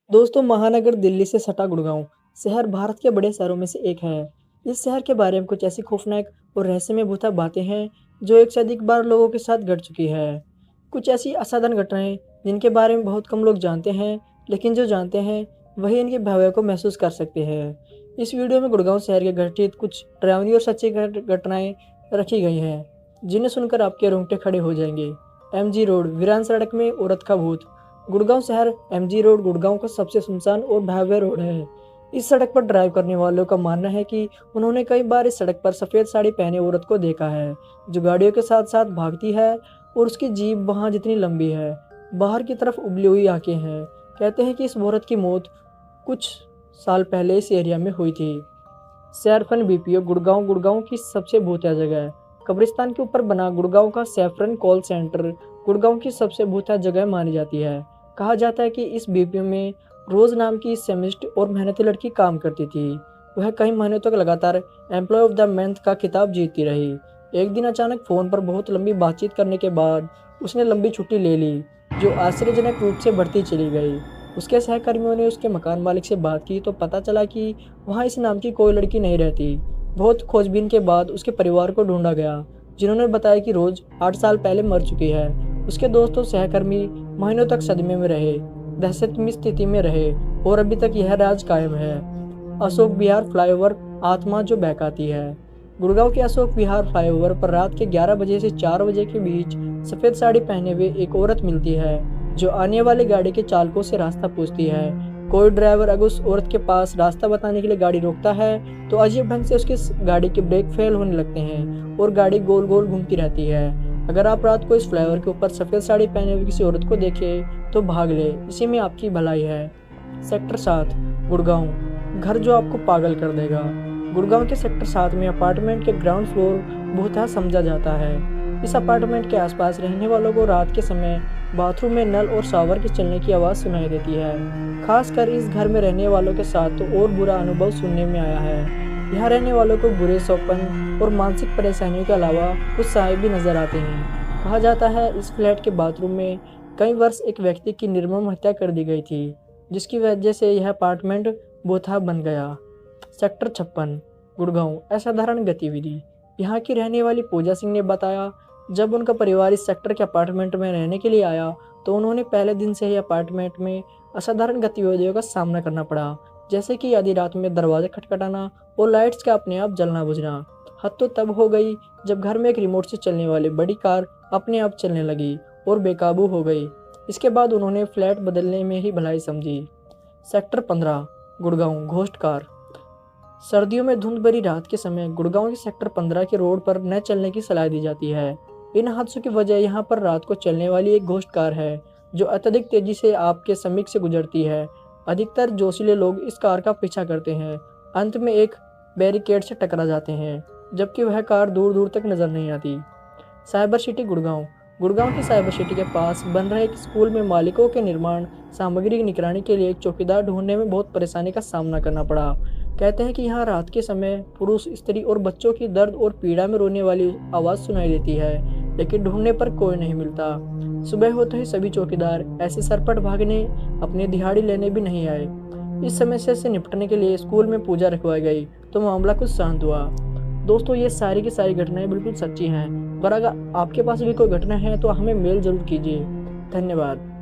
दोस्तों, महानगर दिल्ली से सटा गुड़गांव शहर भारत के बड़े शहरों में से एक है। इस शहर के बारे में कुछ ऐसी खौफनाक और रहस्यमय भूत बातें हैं जो एक से अधिक बार लोगों के साथ घट चुकी है। कुछ ऐसी असाधारण घटनाएं जिनके बारे में बहुत कम लोग जानते हैं, लेकिन जो जानते हैं वही इनके भव्य को महसूस कर सकते हैं। इस वीडियो में गुड़गांव शहर के घटित कुछ डरावनी और सच्ची घटनाएं रखी गई हैं, जिन्हें सुनकर आपके रोंगटे खड़े हो जाएंगे। एमजी रोड वीरान सड़क में औरत का भूत। गुड़गांव शहर एमजी रोड गुड़गांव का सबसे सुनसान और भयावह रोड है। इस सड़क पर ड्राइव करने वालों का मानना है कि उन्होंने कई बार इस सड़क पर सफ़ेद साड़ी पहने औरत को देखा है, जो गाड़ियों के साथ साथ भागती है और उसकी जीभ वहाँ जितनी लंबी है, बाहर की तरफ उबली हुई आंखें हैं। कहते हैं कि इस औरत की मौत कुछ साल पहले इस एरिया में हुई थी। सैफरन बीपीओ गुड़गांव गुड़गांव की सबसे भूतिया जगह है। कब्रिस्तान के ऊपर बना गुड़गांव का सैफरन कॉल सेंटर गुड़गांव की सबसे भूतिया जगह मानी जाती है। कहा जाता है कि इस बीपीओ में रोज नाम की सेमिस्ट और मेहनती लड़की काम करती थी। वह कई महीनों तक लगातार एम्प्लॉय ऑफ द मंथ का खिताब जीतती रही। एक दिन अचानक फ़ोन पर बहुत लंबी बातचीत करने के बाद उसने लंबी छुट्टी ले ली, जो आश्चर्यजनक रूप से बढ़ती चली गई। उसके सहकर्मियों ने उसके मकान मालिक से बात की तो पता चला कि वहाँ इस नाम की कोई लड़की नहीं रहती। बहुत खोजबीन के बाद उसके परिवार को ढूंढा गया, जिन्होंने बताया कि रोज 8 साल पहले मर चुकी है। उसके दोस्तों सहकर्मी महीनों तक सदमे में रहे, दहशत में स्थिति में रहे और अभी तक यह राज कायम है। अशोक विहार फ्लाईओवर आत्मा जो बहकाती है। गुड़गांव के अशोक विहार फ्लाईओवर पर रात के 11 बजे से 4 बजे के बीच सफ़ेद साड़ी पहने हुए एक औरत मिलती है, जो आने वाली गाड़ी के चालकों से रास्ता पूछती है। कोई ड्राइवर अगर उस औरत के पास रास्ता बताने के लिए गाड़ी रोकता है तो अजीब ढंग से उसकी गाड़ी के ब्रेक फेल होने लगते हैं और गाड़ी गोल गोल घूमती रहती है। अगर आप रात को इस फ्लाईओवर के ऊपर सफ़ेद साड़ी पहने हुए किसी औरत को देखें तो भाग ले, इसी में आपकी भलाई है। सेक्टर 7 गुड़गांव, घर जो आपको पागल कर देगा। गुड़गांव के सेक्टर 7 में अपार्टमेंट के ग्राउंड फ्लोर भूतिया समझा जाता है। इस अपार्टमेंट के आसपास रहने वालों को रात के समय बाथरूम में नल और शावर के चलने की आवाज़ सुनाई देती है। खासकर इस घर में रहने वालों के साथ तो और बुरा अनुभव सुनने में आया है। यहाँ रहने वालों को बुरे सपन और मानसिक परेशानियों के अलावा कुछ सहाय भी नजर आते हैं। कहा जाता है इस फ्लैट के बाथरूम में कई वर्ष एक व्यक्ति की निर्मम हत्या कर दी गई थी, जिसकी वजह से यह अपार्टमेंट भूतिया बन गया। सेक्टर 56 गुड़गांव असाधारण गतिविधि। यहाँ की रहने वाली पूजा सिंह ने बताया, जब उनका परिवार इस सेक्टर के अपार्टमेंट में रहने के लिए आया तो उन्होंने पहले दिन से ही अपार्टमेंट में असाधारण गतिविधियों का सामना करना पड़ा, जैसे कि आधी रात में दरवाजे खटखटाना और लाइट्स का अपने आप जलना बुझना। हद तो तब हो गई जब घर में एक रिमोट से चलने वाली बड़ी कार अपने आप चलने लगी और बेकाबू हो गई। इसके बाद उन्होंने फ्लैट बदलने में ही भलाई समझी। Sector 15 Gurgaon ghost car. सर्दियों में धुंध भरी रात के समय गुड़गांव के सेक्टर 15 के रोड पर न चलने की सलाह दी जाती है। इन हादसों की वजह यहाँ पर रात को चलने वाली एक घोस्ट कार है, जो अत्यधिक तेजी से आपके समीप से गुजरती है। अधिकतर जोशीले लोग इस कार का पीछा करते हैं, अंत में एक बैरिकेड से टकरा जाते हैं, जबकि वह कार दूर दूर तक नजर नहीं आती। Cyber city Gurgaon. गुड़गांव की साइबर सिटी के पास बन रहे एक स्कूल में मालिकों के निर्माण सामग्री की निगरानी के लिए एक चौकीदार ढूंढने में बहुत परेशानी का सामना करना पड़ा। कहते हैं कि यहाँ रात के समय पुरुष, स्त्री और बच्चों की दर्द और पीड़ा में रोने वाली आवाज़ सुनाई देती है, लेकिन ढूंढने पर कोई नहीं मिलता। सुबह होते ही सभी चौकीदार ऐसे सरपट भागने अपनी दिहाड़ी लेने भी नहीं आए। इस समस्या से निपटने के लिए स्कूल में पूजा रखवाई गई तो मामला कुछ शांत हुआ। दोस्तों, ये सारी की सारी घटनाएं बिल्कुल सच्ची हैं, पर अगर आपके पास भी कोई घटना है तो हमें मेल जरूर कीजिए। धन्यवाद।